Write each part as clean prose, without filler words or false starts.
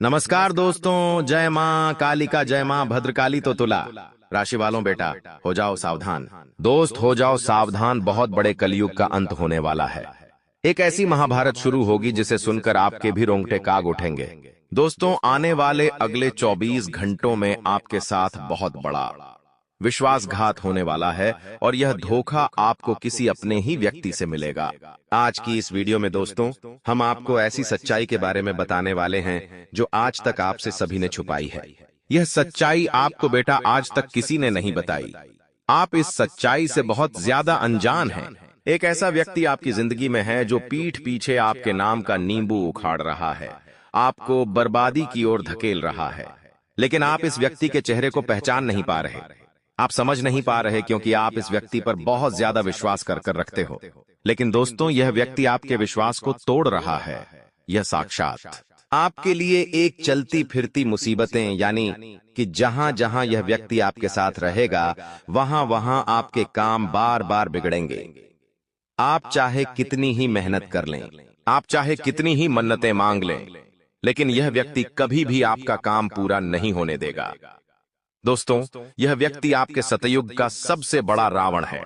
नमस्कार दोस्तों, जय माँ कालिका, जय माँ भद्रकाली। तो तुला राशि वालों, बेटा हो जाओ सावधान। दोस्त हो जाओ सावधान, बहुत बड़े कलयुग का अंत होने वाला है। एक ऐसी महाभारत शुरू होगी जिसे सुनकर आपके भी रोंगटे काग उठेंगे। दोस्तों, आने वाले अगले 24 घंटों में आपके साथ बहुत बड़ा विश्वासघात होने वाला है और यह धोखा आपको किसी अपने ही व्यक्ति से मिलेगा। आज की इस वीडियो में दोस्तों, हम आपको ऐसी सच्चाई के बारे में बताने वाले हैं जो आज तक आपसे सभी ने छुपाई है। यह सच्चाई आपको बेटा आज तक किसी ने नहीं बताई। आप इस सच्चाई से बहुत ज्यादा अनजान हैं। एक ऐसा व्यक्ति आपकी जिंदगी में है जो पीठ पीछे आपके नाम का नींबू उखाड़ रहा है, आपको बर्बादी की ओर धकेल रहा है। लेकिन आप इस व्यक्ति के चेहरे को पहचान नहीं पा रहे, आप समझ नहीं पा रहे, क्योंकि आप इस व्यक्ति पर बहुत ज्यादा विश्वास कर रखते हो। लेकिन दोस्तों, यह व्यक्ति आपके विश्वास को तोड़ रहा है। यह साक्षात आपके लिए एक चलती फिरती मुसीबतें, यानी कि जहां जहां यह व्यक्ति आपके साथ रहेगा वहां वहां आपके काम बार बार बिगड़ेंगे। आप चाहे कितनी ही मेहनत कर लें, आप चाहे कितनी ही मन्नतें मांग लें, लेकिन यह व्यक्ति कभी भी आपका काम पूरा नहीं होने देगा। दोस्तों, यह व्यक्ति आपके सतयुग का सबसे बड़ा रावण है।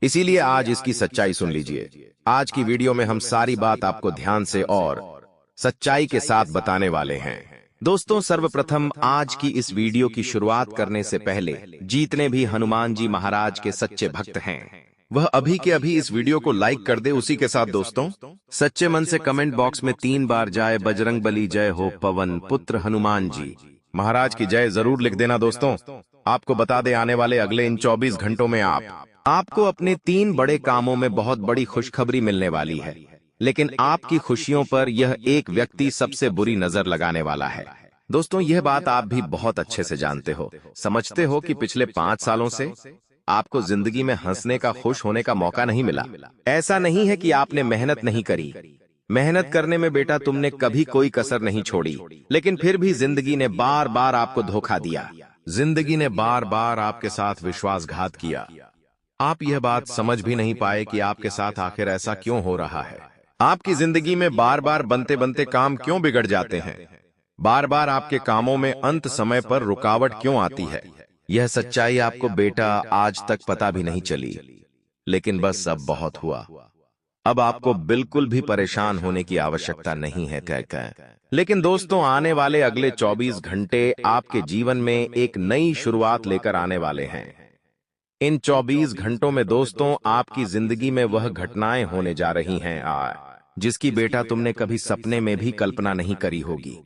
इसीलिए आज इसकी सच्चाई सुन लीजिए। आज की वीडियो में हम सारी बात आपको ध्यान से और सच्चाई के साथ बताने वाले हैं। दोस्तों, सर्वप्रथम आज की इस वीडियो की शुरुआत करने से पहले जितने भी हनुमान जी महाराज के सच्चे भक्त हैं वह अभी के अभी इस वीडियो को लाइक कर दे। उसी के साथ दोस्तों, सच्चे मन से कमेंट बॉक्स में 3 बार जय बजरंग बली जय हो, पवन पुत्र हनुमान जी महाराज की जय जरूर लिख देना। दोस्तों, आपको बता दे, आने वाले अगले इन 24 घंटों में आपको अपने 3 बड़े कामों में बहुत बड़ी खुशखबरी मिलने वाली है। लेकिन आपकी खुशियों पर यह एक व्यक्ति सबसे बुरी नजर लगाने वाला है। दोस्तों, यह बात आप भी बहुत अच्छे से जानते हो, समझते हो कि पिछले 5 सालों से आपको जिंदगी में हंसने का, खुश होने का मौका नहीं मिला। ऐसा नहीं है कि आपने मेहनत नहीं करी, मेहनत करने में बेटा तुमने कभी कोई कसर नहीं छोड़ी, लेकिन फिर भी जिंदगी ने बार बार आपको धोखा दिया। जिंदगी ने बार बार आपके साथ विश्वासघात किया। आप यह बात समझ भी नहीं पाए कि आपके साथ आखिर ऐसा क्यों हो रहा है। आपकी जिंदगी में बार बार बनते बनते काम क्यों बिगड़ जाते हैं, बार बार आपके कामों में अंत समय पर रुकावट क्यों आती है। यह सच्चाई आपको बेटा आज तक पता भी नहीं चली, लेकिन बस अब बहुत हुआ। अब आपको बिल्कुल भी परेशान होने की आवश्यकता नहीं है कहकर। लेकिन दोस्तों, आने वाले अगले 24 घंटे आपके जीवन में एक नई शुरुआत लेकर आने वाले हैं। इन 24 घंटों में दोस्तों, आपकी जिंदगी में वह घटनाएं होने जा रही हैं जिसकी बेटा तुमने कभी सपने में भी कल्पना नहीं करी होगी।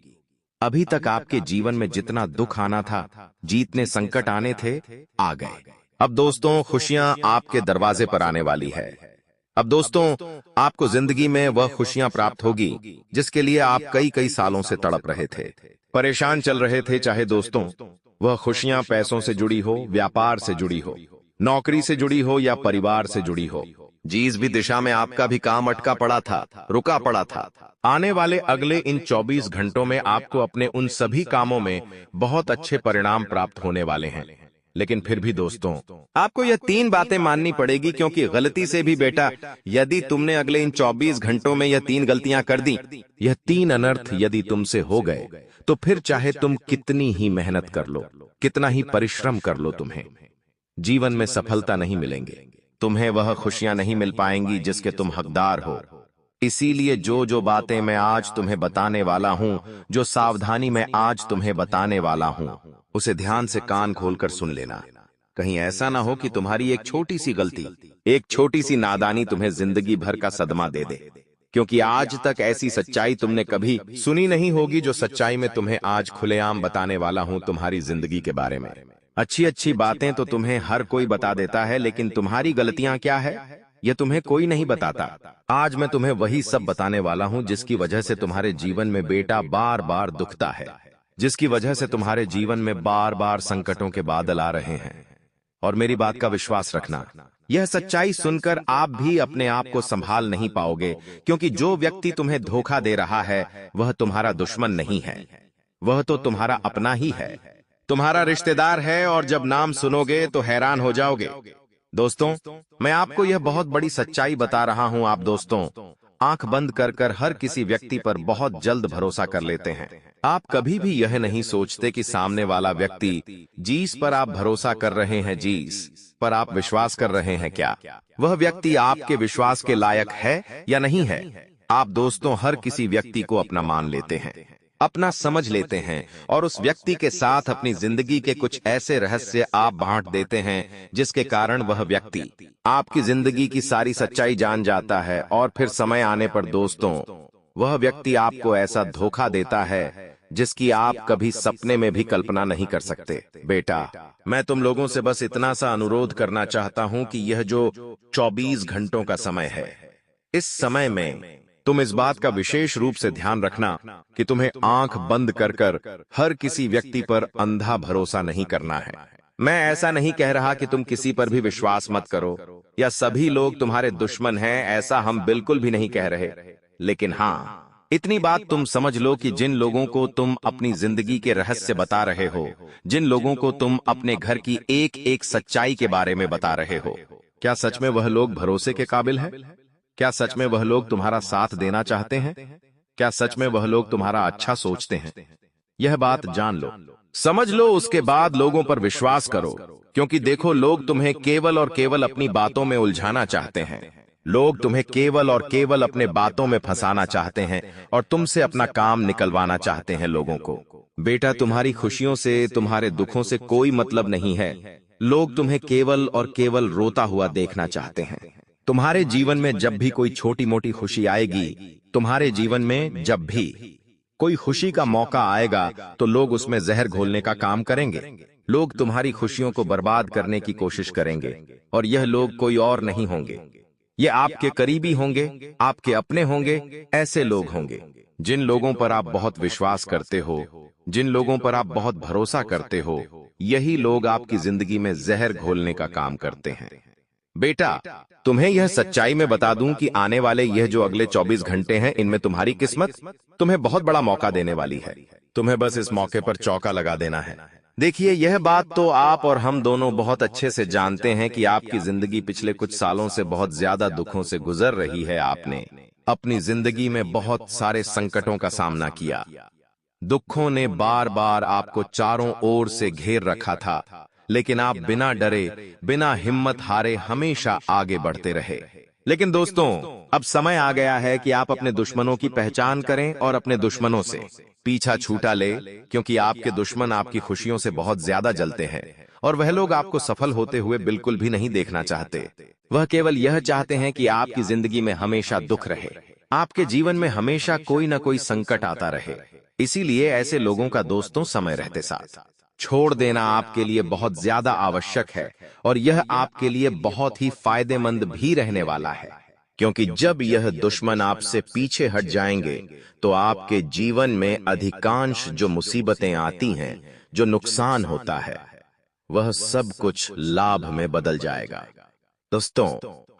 अभी तक आपके जीवन में जितना दुख आना था, जितने संकट आने थे, आ गए। अब दोस्तों, खुशियां आपके दरवाजे पर आने वाली है। अब दोस्तों, आपको जिंदगी में वह खुशियां प्राप्त होगी जिसके लिए आप कई कई सालों से तड़प रहे थे, परेशान चल रहे थे। चाहे दोस्तों वह खुशियां पैसों से जुड़ी हो, व्यापार से जुड़ी हो, नौकरी से जुड़ी हो या परिवार से जुड़ी हो, जिस भी दिशा में आपका भी काम अटका पड़ा था, रुका पड़ा था, आने वाले अगले इन 24 घंटों में आपको अपने उन सभी कामों में बहुत अच्छे परिणाम प्राप्त होने वाले हैं। लेकिन फिर भी दोस्तों, आपको यह 3 बातें माननी पड़ेगी, क्योंकि गलती से भी बेटा यदि तुमने अगले इन 24 घंटों में यह 3 गलतियां कर दी, यह 3 अनर्थ यदि तुमसे हो गए, तो फिर चाहे तुम कितनी ही मेहनत कर लो, कितना ही परिश्रम कर लो, तुम्हें जीवन में सफलता नहीं मिलेंगे। तुम्हें वह खुशियां नहीं मिल पाएंगी जिसके तुम हकदार हो। इसीलिए जो बातें मैं आज तुम्हें बताने वाला हूं, जो सावधानी मैं आज तुम्हें बताने वाला हूं, उसे ध्यान से कान खोलकर सुन लेना। कहीं ऐसा ना हो कि तुम्हारी एक छोटी सी गलती, एक छोटी सी नादानी तुम्हें जिंदगी भर का सदमा दे दे। क्योंकि आज तक ऐसी सच्चाई तुमने कभी सुनी नहीं होगी जो सच्चाई में तुम्हें आज खुलेआम बताने वाला हूं तुम्हारी जिंदगी के बारे में। अच्छी अच्छी बातें तो तुम्हें हर कोई बता देता है, लेकिन तुम्हारी गलतियां क्या है यह तुम्हें कोई नहीं बताता। आज मैं तुम्हें वही सब बताने वाला हूं जिसकी वजह से तुम्हारे जीवन में बेटा बार बार दुखता है, जिसकी वजह से तुम्हारे जीवन में बार बार संकटों के बादल आ रहे हैं। और मेरी बात का विश्वास रखना, यह सच्चाई सुनकर आप भी अपने आप को संभाल नहीं पाओगे, क्योंकि जो व्यक्ति तुम्हें धोखा दे रहा है वह तुम्हारा दुश्मन नहीं है, वह तो तुम्हारा अपना ही है, तुम्हारा रिश्तेदार है। और जब नाम सुनोगे तो हैरान हो जाओगे। दोस्तों, मैं आपको यह बहुत बड़ी सच्चाई बता रहा हूं। आप दोस्तों, आंख बंद कर कर हर किसी व्यक्ति पर बहुत जल्द भरोसा कर लेते हैं। आप कभी भी यह नहीं सोचते कि सामने वाला व्यक्ति जिस पर आप भरोसा कर रहे हैं, जिस पर आप विश्वास कर रहे हैं, क्या वह व्यक्ति आपके विश्वास के लायक है या नहीं है। आप दोस्तों हर किसी व्यक्ति को अपना मान लेते हैं, अपना समझ लेते हैं और उस व्यक्ति के साथ अपनी जिंदगी के कुछ ऐसे रहस्य आप बांट देते हैं जिसके कारण वह व्यक्ति आपकी जिंदगी की सारी सच्चाई जान जाता है। और फिर समय आने पर दोस्तों वह व्यक्ति आपको ऐसा धोखा देता है जिसकी आप कभी सपने में भी कल्पना नहीं कर सकते। बेटा, मैं तुम लोगों से बस इतना सा अनुरोध करना चाहता हूं कि यह जो 24 घंटों का समय है, इस समय में तुम इस बात का विशेष रूप से ध्यान रखना कि तुम्हें आंख बंद कर कर हर किसी व्यक्ति पर अंधा भरोसा नहीं करना है। मैं ऐसा नहीं कह रहा कि तुम किसी पर भी विश्वास मत करो या सभी लोग तुम्हारे दुश्मन हैं, ऐसा हम बिल्कुल भी नहीं कह रहे। लेकिन हाँ, इतनी बात तुम समझ लो कि जिन लोगों को तुम अपनी जिंदगी के रहस्य बता रहे हो, जिन लोगों को तुम अपने घर की एक एक सच्चाई के बारे में बता रहे हो, क्या सच में वह लोग भरोसे के काबिल हैं? क्या सच में वह लोग तुम्हारा साथ देना चाहते हैं? क्या सच में वह लोग तुम्हारा अच्छा सोचते हैं? यह बात जान लो, समझ लो, उसके बाद लोगों पर विश्वास करो। क्योंकि देखो, लोग तुम्हें केवल और केवल अपनी बातों में उलझाना चाहते हैं। लोग तुम्हें केवल और केवल अपने बातों में फंसाना चाहते हैं और तुमसे अपना काम निकलवाना चाहते हैं लोगों को। बेटा, तुम्हारी खुशियों से, तुम्हारे दुखों से कोई मतलब नहीं है। लोग तुम्हें केवल और केवल रोता हुआ देखना चाहते हैं। तुम्हारे जीवन में जब भी कोई छोटी मोटी खुशी आएगी, तुम्हारे जीवन में जब भी कोई खुशी का मौका आएगा, तो लोग उसमें जहर घोलने का काम करेंगे। लोग तुम्हारी खुशियों को बर्बाद करने की कोशिश करेंगे और यह लोग कोई और नहीं होंगे। ये आपके करीबी होंगे, आपके अपने होंगे। ऐसे लोग होंगे जिन लोगों पर आप बहुत विश्वास करते हो, जिन लोगों पर आप बहुत भरोसा करते हो, यही लोग आपकी जिंदगी में जहर घोलने का काम करते हैं। बेटा, तुम्हें यह सच्चाई में बता दूं कि आने वाले यह जो अगले 24 घंटे हैं, इनमें तुम्हारी किस्मत तुम्हें बहुत बड़ा मौका देने वाली है। तुम्हें बस इस मौके पर चौका लगा देना है। देखिए, यह बात तो आप और हम दोनों बहुत अच्छे से जानते हैं कि आपकी जिंदगी पिछले कुछ सालों से बहुत ज्यादा दुखों से गुजर रही है। आपने अपनी जिंदगी में बहुत सारे संकटों का सामना किया। दुखों ने बार बार आपको चारों ओर से घेर रखा था, लेकिन आप बिना डरे, बिना हिम्मत हारे हमेशा आगे बढ़ते रहे। लेकिन दोस्तों, अब समय आ गया है कि आप अपने दुश्मनों की पहचान करें और अपने दुश्मनों से पीछा छूटा ले, क्योंकि आपके दुश्मन आपकी खुशियों से बहुत ज्यादा जलते हैं और वह लोग आपको सफल होते हुए बिल्कुल भी नहीं देखना चाहते। वह केवल यह चाहते हैं कि आपकी जिंदगी में हमेशा दुख रहे, आपके जीवन में हमेशा कोई न कोई संकट आता रहे। इसीलिए ऐसे लोगों का दोस्तों समय रहते साथ छोड़ देना आपके लिए बहुत ज्यादा आवश्यक है और यह आपके लिए बहुत ही फायदेमंद भी रहने वाला है। क्योंकि जब यह दुश्मन आपसे पीछे हट जाएंगे, तो आपके जीवन में अधिकांश जो मुसीबतें आती हैं, जो नुकसान होता है, वह सब कुछ लाभ में बदल जाएगा। दोस्तों,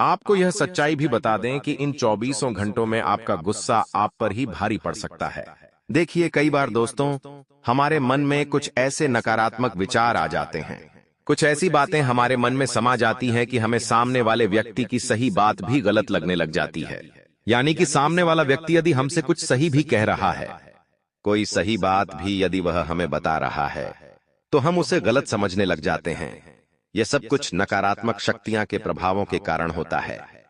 आपको यह सच्चाई भी बता दें कि इन 24 घंटों में आपका गुस्सा आप पर ही भारी पड़ सकता है। देखिए, कई बार दोस्तों, हमारे मन में कुछ ऐसे नकारात्मक विचार आ जाते हैं, कुछ ऐसी बातें हमारे मन में समा जाती हैं कि हमें सामने वाले व्यक्ति की सही बात भी गलत लगने लग जाती है। यानी कि सामने वाला व्यक्ति यदि हमसे कुछ सही भी कह रहा है, कोई सही बात भी यदि वह हमें बता रहा है, तो हम उसे गलत समझने लग जाते हैं। यह सब कुछ नकारात्मक शक्तियां के प्रभावों के कारण होता है।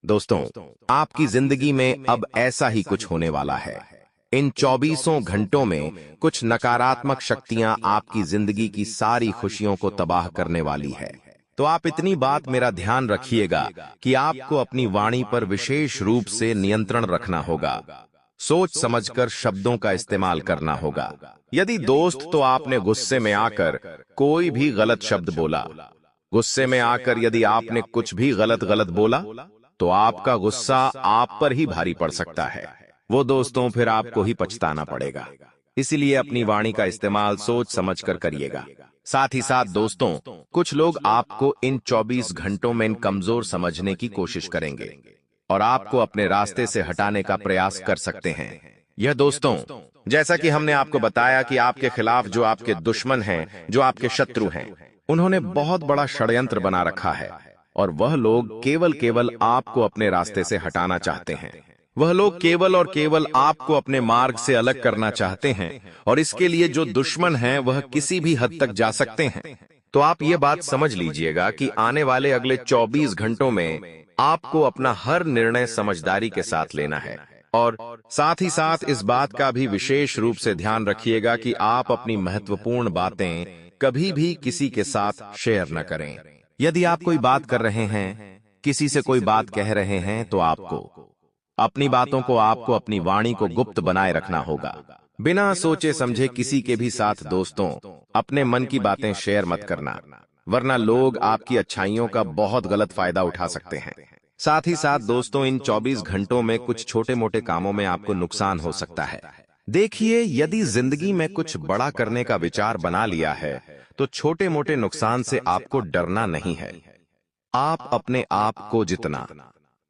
दोस्तों, आपकी जिंदगी में अब ऐसा ही कुछ होने वाला है। इन 24 घंटों में कुछ नकारात्मक शक्तियां आपकी जिंदगी की सारी खुशियों को तबाह करने वाली है। तो आप इतनी बात मेरा ध्यान रखिएगा कि आपको अपनी वाणी पर विशेष रूप से नियंत्रण रखना होगा। सोच समझकर शब्दों का इस्तेमाल करना होगा। यदि दोस्त, तो आपने गुस्से में आकर कोई भी गलत शब्द बोला, गुस्से में आकर यदि आपने कुछ भी गलत बोला, तो आपका गुस्सा आप पर ही भारी पड़ सकता है। वो दोस्तों, फिर आपको ही पछताना पड़ेगा। इसलिए अपनी वाणी का इस्तेमाल सोच समझकर करिएगा। साथ ही साथ दोस्तों, कुछ लोग आपको इन 24 घंटों में कमजोर समझने की कोशिश करेंगे और आपको अपने रास्ते से हटाने का प्रयास कर सकते हैं। यह दोस्तों, जैसा कि हमने आपको बताया कि आपके खिलाफ जो आपके दुश्मन हैं, जो आपके शत्रु हैं, उन्होंने बहुत बड़ा षड्यंत्र बना रखा है और वह लोग केवल आपको अपने रास्ते से हटाना चाहते हैं। वह लोग केवल और केवल आपको अपने मार्ग से अलग करना चाहते हैं, और इसके लिए जो दुश्मन हैं वह किसी भी हद तक जा सकते हैं। तो आप ये बात समझ लीजिएगा कि आने वाले अगले 24 घंटों में आपको अपना हर निर्णय समझदारी के साथ लेना है, और साथ ही साथ इस बात का भी विशेष रूप से ध्यान रखिएगा कि आप अपनी महत्वपूर्ण बातें कभी भी किसी के साथ शेयर न करें। यदि आप कोई बात कर रहे हैं, किसी से कोई बात कह रहे हैं, तो आपको अपनी वाणी को गुप्त बनाए रखना होगा। बिना सोचे समझे किसी के भी साथ दोस्तों अपने मन की बातें शेयर मत करना, वरना लोग आपकी अच्छाइयों का बहुत गलत फायदा उठा सकते हैं। साथ ही साथ दोस्तों, इन 24 घंटों में कुछ छोटे मोटे कामों में आपको नुकसान हो सकता है। देखिए, यदि जिंदगी में कुछ बड़ा करने का विचार बना लिया है, तो छोटे मोटे नुकसान से आपको डरना नहीं है। आप अपने आप को जितना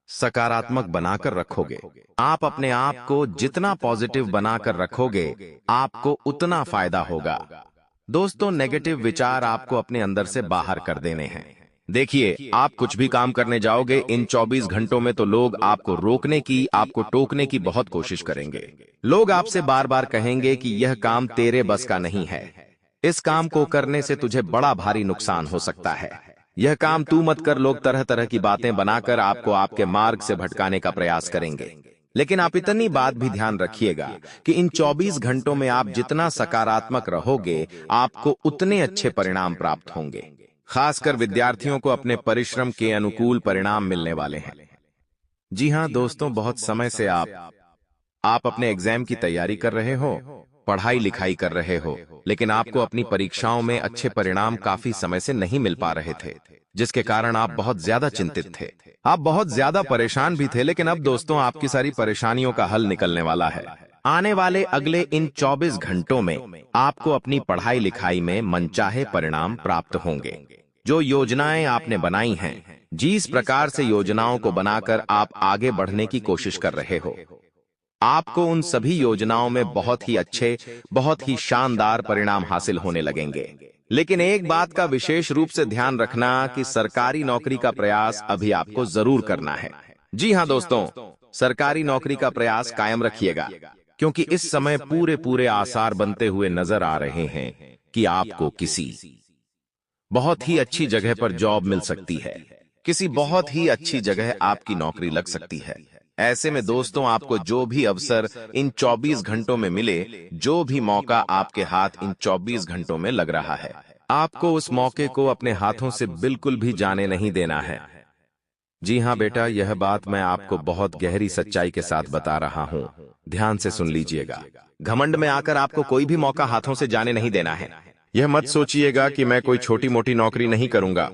सकारात्मक बनाकर रखोगे, आप अपने आप को जितना पॉजिटिव बनाकर रखोगे, आपको उतना फायदा होगा। दोस्तों, नेगेटिव विचार आपको अपने अंदर से बाहर कर देने हैं। देखिए, आप कुछ भी काम करने जाओगे, इन 24 घंटों में तो लोग आपको रोकने की, आपको टोकने की बहुत कोशिश करेंगे। लोग आपसे बार बार कहेंगे कि यह काम तेरे बस का नहीं है, इस काम को करने से तुझे बड़ा भारी नुकसान हो सकता है, यह काम तू मत कर। लोग तरह तरह की बातें बनाकर आपको आपके मार्ग से भटकाने का प्रयास करेंगे। लेकिन आप इतनी बात भी ध्यान रखिएगा कि इन 24 घंटों में आप जितना सकारात्मक रहोगे, आपको उतने अच्छे परिणाम प्राप्त होंगे। खासकर विद्यार्थियों को अपने परिश्रम के अनुकूल परिणाम मिलने वाले हैं। जी हां दोस्तों, बहुत समय से आप अपने एग्जाम की तैयारी कर रहे हो, पढ़ाई लिखाई कर रहे हो, लेकिन आपको अपनी परीक्षाओं में अच्छे परिणाम काफी समय से नहीं मिल पा रहे थे, जिसके कारण आप बहुत ज्यादा चिंतित थे, आप बहुत ज्यादा परेशान भी थे। लेकिन अब दोस्तों, आपकी सारी परेशानियों का हल निकलने वाला है। आने वाले अगले इन 24 घंटों में आपको अपनी पढ़ाई लिखाई में मनचाहे परिणाम प्राप्त होंगे। जो योजनाएं आपने बनाई हैं, जिस प्रकार से योजनाओं को बनाकर आप आगे बढ़ने की कोशिश कर रहे हो, आपको उन सभी योजनाओं में बहुत ही अच्छे, बहुत ही शानदार परिणाम हासिल होने लगेंगे। लेकिन एक बात का विशेष रूप से ध्यान रखना कि सरकारी नौकरी का प्रयास अभी आपको जरूर करना है। जी हां दोस्तों, सरकारी नौकरी का प्रयास कायम रखिएगा, क्योंकि इस समय पूरे आसार बनते हुए नजर आ रहे हैं कि आपको किसी बहुत ही अच्छी जगह पर जॉब मिल सकती है, किसी बहुत ही अच्छी जगह आपकी नौकरी लग सकती है। ऐसे में दोस्तों, आपको जो भी अवसर इन 24 घंटों में मिले, जो भी मौका आपके हाथ इन 24 घंटों में लग रहा है, आपको उस मौके को अपने हाथों से बिल्कुल भी जाने नहीं देना है। जी हां बेटा, यह बात मैं आपको बहुत गहरी सच्चाई के साथ बता रहा हूं, ध्यान से सुन लीजिएगा। घमंड में आकर आपको कोई भी मौका हाथों से जाने नहीं देना है। यह मत सोचिएगा कि मैं कोई छोटी मोटी नौकरी नहीं करूंगा,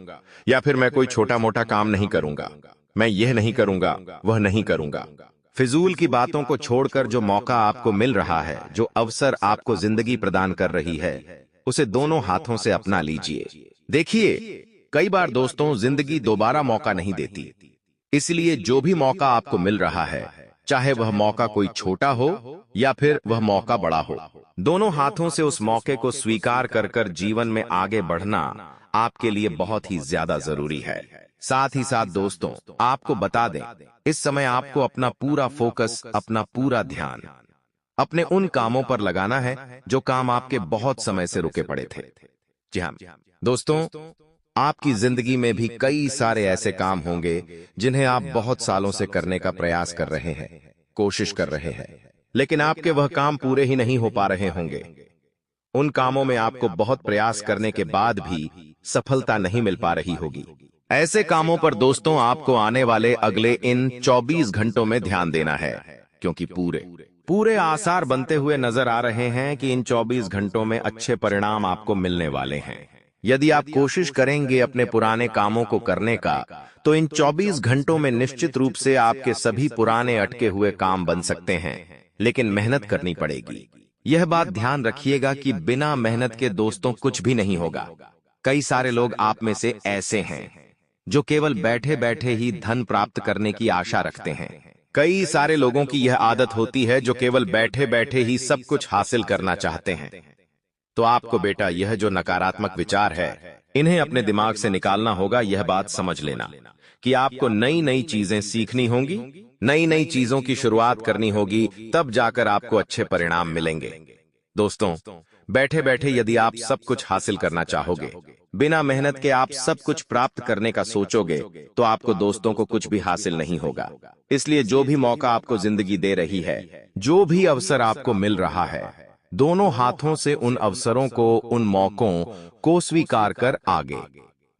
या फिर मैं कोई छोटा मोटा काम नहीं करूंगा, मैं यह नहीं करूंगा, वह नहीं करूंगा। फिजूल की बातों को छोड़कर जो मौका आपको मिल रहा है, जो अवसर आपको जिंदगी प्रदान कर रही है, उसे दोनों हाथों से अपना लीजिए। देखिए, कई बार दोस्तों, जिंदगी दोबारा मौका नहीं देती, इसलिए जो भी मौका आपको मिल रहा है, चाहे वह मौका कोई छोटा हो या फिर वह मौका बड़ा हो, दोनों हाथों से उस मौके को स्वीकार कर जीवन में आगे बढ़ना आपके लिए बहुत ही ज्यादा जरूरी है। साथ ही साथ दोस्तों, आपको बता दें, इस समय आपको अपना पूरा फोकस, अपना पूरा ध्यान अपने उन कामों पर लगाना है जो काम आपके बहुत समय से रुके पड़े थे। जी हाँ दोस्तों, आपकी जिंदगी में भी कई सारे ऐसे काम होंगे जिन्हें आप बहुत सालों से करने का प्रयास कर रहे हैं, कोशिश कर रहे हैं, लेकिन आपके वह काम पूरे ही नहीं हो पा रहे होंगे। उन कामों में आपको बहुत प्रयास करने के बाद भी सफलता नहीं मिल पा रही होगी। ऐसे कामों पर दोस्तों, आपको आने वाले अगले इन 24 घंटों में ध्यान देना है, क्योंकि पूरे आसार बनते हुए नजर आ रहे हैं कि इन 24 घंटों में अच्छे परिणाम आपको मिलने वाले हैं। यदि आप कोशिश करेंगे अपने पुराने कामों को करने का, तो इन 24 घंटों में निश्चित रूप से आपके सभी पुराने अटके हुए काम बन सकते हैं, लेकिन मेहनत करनी पड़ेगी। यह बात ध्यान रखिएगा कि बिना मेहनत के दोस्तों कुछ भी नहीं होगा। कई सारे लोग आप में से ऐसे हैं जो केवल बैठे बैठे ही धन प्राप्त करने की आशा रखते हैं। कई सारे लोगों की यह आदत होती है जो केवल बैठे बैठे ही सब कुछ हासिल करना चाहते हैं। तो आपको बेटा, यह जो नकारात्मक विचार है, इन्हें अपने दिमाग से निकालना होगा, यह बात समझ लेना। कि आपको नई नई चीजें सीखनी होंगी, नई नई चीजों की शुरुआत करनी होगी, तब जाकर आपको अच्छे परिणाम मिलेंगे। दोस्तों, बैठे बैठे यदि आप सब कुछ हासिल करना चाहोगे, बिना मेहनत के आप सब कुछ प्राप्त करने का सोचोगे, तो आपको दोस्तों को कुछ भी हासिल नहीं होगा। इसलिए जो भी मौका आपको जिंदगी दे रही है, जो भी अवसर आपको मिल रहा है, दोनों हाथों से उन अवसरों को, उन मौकों को स्वीकार कर आगे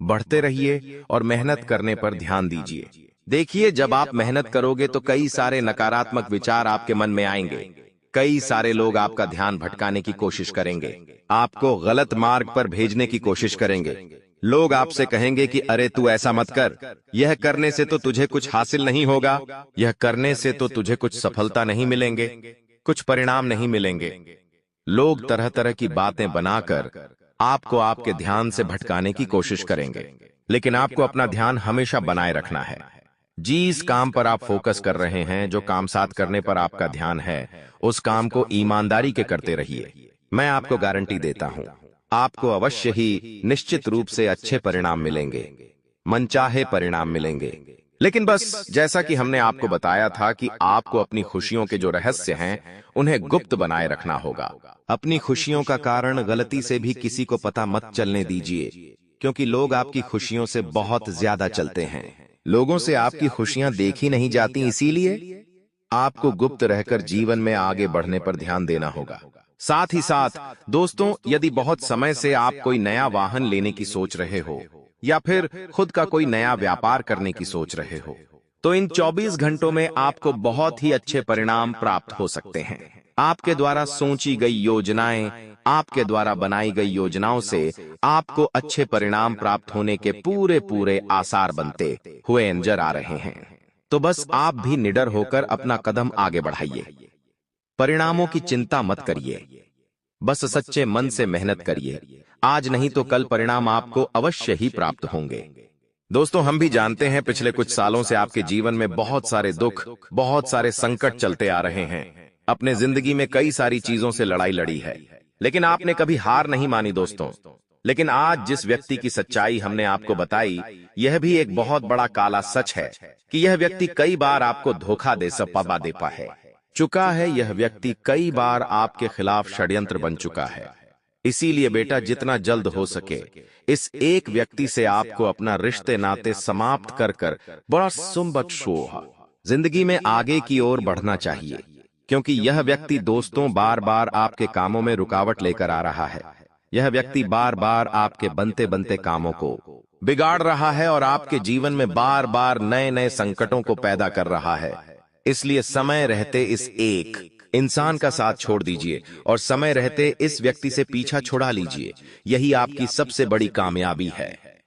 बढ़ते रहिए और मेहनत करने पर ध्यान दीजिए। देखिए, जब आप मेहनत करोगे तो कई सारे नकारात्मक विचार आपके मन में आएंगे। कई सारे लोग आपका ध्यान भटकाने की कोशिश करेंगे, आपको गलत मार्ग पर भेजने की कोशिश करेंगे। लोग आपसे कहेंगे कि अरे तू ऐसा मत कर, यह करने से तो तुझे कुछ हासिल नहीं होगा, यह करने से तो तुझे कुछ सफलता नहीं मिलेंगे, कुछ परिणाम नहीं मिलेंगे। लोग तरह तरह की बातें बनाकर आपको आपके ध्यान से भटकाने की कोशिश करेंगे, लेकिन आपको अपना ध्यान हमेशा बनाए रखना है। जिस काम पर आप फोकस कर रहे हैं, जो काम साथ करने पर आपका ध्यान है, उस काम को ईमानदारी के करते रहिए। मैं आपको गारंटी देता हूं, आपको अवश्य ही निश्चित रूप से अच्छे परिणाम मिलेंगे, मनचाहे परिणाम मिलेंगे। लेकिन बस जैसा कि हमने आपको बताया था कि आपको अपनी खुशियों के जो रहस्य हैं, उन्हें गुप्त बनाए रखना होगा। अपनी खुशियों का कारण गलती से भी किसी को पता मत चलने दीजिए, क्योंकि लोग आपकी खुशियों से बहुत ज्यादा चलते हैं। लोगों से आपकी खुशियां देखी नहीं जाती, इसीलिए आपको गुप्त रहकर जीवन में आगे बढ़ने पर ध्यान देना होगा। साथ ही साथ दोस्तों, यदि बहुत समय से आप कोई नया वाहन लेने की सोच रहे हो या फिर खुद का कोई नया व्यापार करने की सोच रहे हो, तो इन 24 घंटों में आपको बहुत ही अच्छे परिणाम प्राप्त हो सकते हैं। आपके द्वारा सोची गई योजनाएं, आपके द्वारा बनाई गई योजनाओं से आपको अच्छे परिणाम प्राप्त होने के पूरे पूरे आसार बनते हुए नजर आ रहे हैं। तो बस आप भी निडर होकर अपना कदम आगे बढ़ाइए। परिणामों की चिंता मत करिए, बस सच्चे मन से मेहनत करिए। आज नहीं तो कल परिणाम आपको अवश्य ही प्राप्त होंगे। दोस्तों, हम भी जानते हैं पिछले कुछ सालों से आपके जीवन में बहुत सारे दुख, बहुत सारे संकट चलते आ रहे हैं। अपने जिंदगी में कई सारी चीजों से लड़ाई लड़ी है, लेकिन आपने कभी हार नहीं मानी दोस्तों। लेकिन आज जिस व्यक्ति की सच्चाई हमने आपको बताई, यह भी एक बहुत बड़ा काला सच है कि यह व्यक्ति कई बार आपको धोखा दे चुका है। यह व्यक्ति कई बार आपके खिलाफ षड्यंत्र बन चुका है। इसीलिए बेटा, जितना जल्द हो सके इस एक व्यक्ति से आपको अपना रिश्ते नाते समाप्त कर बड़ा सुंबत शोहा जिंदगी में आगे की ओर बढ़ना चाहिए, क्योंकि यह व्यक्ति दोस्तों बार बार आपके कामों में रुकावट लेकर आ रहा है। यह व्यक्ति बार बार आपके बनते बनते कामों को बिगाड़ रहा है और आपके जीवन में बार बार नए नए संकटों को पैदा कर रहा है। इसलिए समय रहते इस एक इंसान का साथ छोड़ दीजिए और समय रहते इस व्यक्ति से पीछा छुड़ा लीजिए। यही आपकी सबसे बड़ी कामयाबी है।